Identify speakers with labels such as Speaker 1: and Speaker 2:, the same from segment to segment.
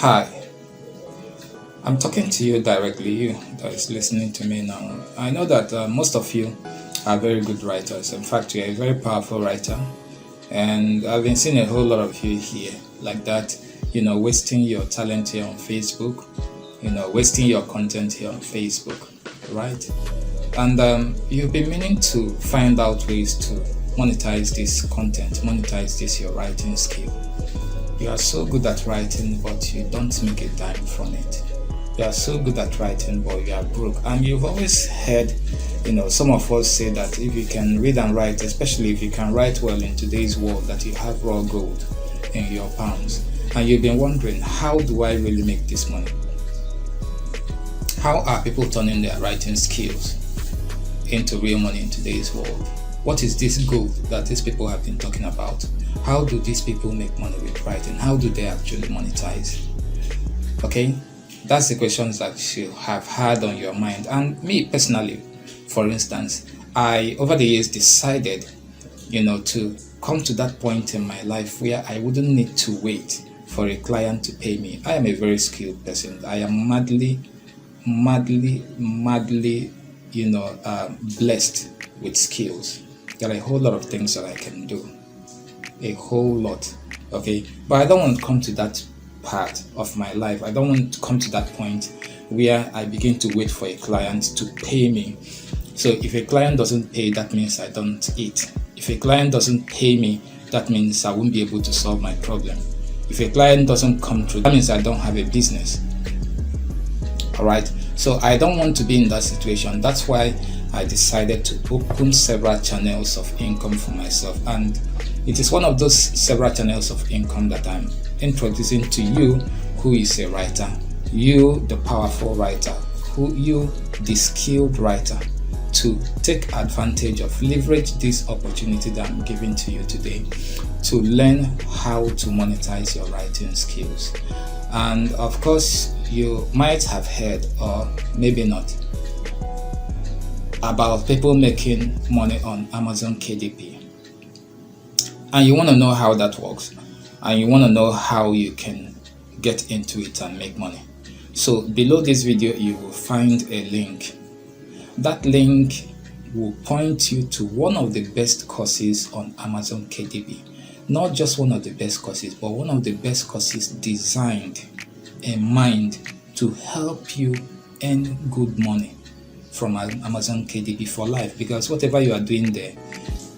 Speaker 1: Hi, I'm talking to you directly, you that is listening to me now. I know that most of you are very good writers. In fact, you're a very powerful writer, and I've been seeing a whole lot of you here like that, wasting your talent here on Facebook, wasting your content here on Facebook, right? And you've been meaning to find out ways to monetize this content, monetize this your writing skill. You are so good at writing, but you don't make a dime from it. You are so good at writing, but you are broke. And you've always heard, some of us say that if you can read and write, especially if you can write well in today's world, that you have raw gold in your palms. And you've been wondering, how do I really make this money? How are people turning their writing skills into real money in today's world? What is this gold that these people have been talking about? How do these people make money with writing? How do they actually monetize? Okay, that's the questions that you have had on your mind. And me personally, for instance, I over the years decided, to come to that point in my life where I wouldn't need to wait for a client to pay me. I am a very skilled person. I am madly, blessed with skills. There are a whole lot of things that I can do. A whole lot. Okay, but I don't want to come to that part of my life. I don't want to come to that point where I begin to wait for a client to pay me. So if a client doesn't pay, that means I don't eat. If a client doesn't pay me, that means I won't be able to solve my problem. If a client doesn't come through, that means I don't have a business. Alright, so I don't want to be in that situation. That's why I decided to open several channels of income for myself, and it is one of those several channels of income that I'm introducing to you who is a writer, you the powerful writer, you the skilled writer, to take advantage of, leverage this opportunity that I'm giving to you today to learn how to monetize your writing skills. And of course, you might have heard, or maybe not, about people making money on Amazon KDP. And you want to know how that works, and you want to know how you can get into it and make money. So below this video you will find a link. That link will point you to one of the best courses on Amazon KDP. Not just one of the best courses, but one of the best courses designed in mind to help you earn good money from Amazon KDP for life. Because whatever you are doing there,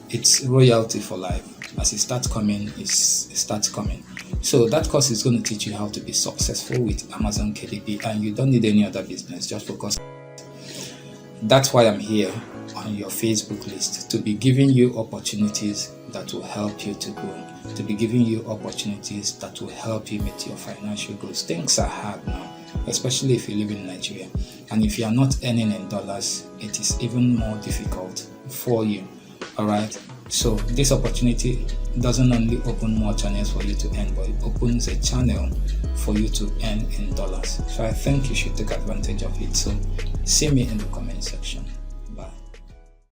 Speaker 1: it's royalty for life. As it starts coming, it starts coming. So that course is going to teach you how to be successful with Amazon KDP, and you don't need any other business, just focus. That's why I'm here on your Facebook list, to be giving you opportunities that will help you to grow, to be giving you opportunities that will help you meet your financial goals. Things are hard now, especially if you live in Nigeria, and if you are not earning in dollars, it is even more difficult for you. Alright, so this opportunity doesn't only open more channels for you to earn, but it opens a channel for you to earn in dollars. So I think you should take advantage of it. So see me in the comment section.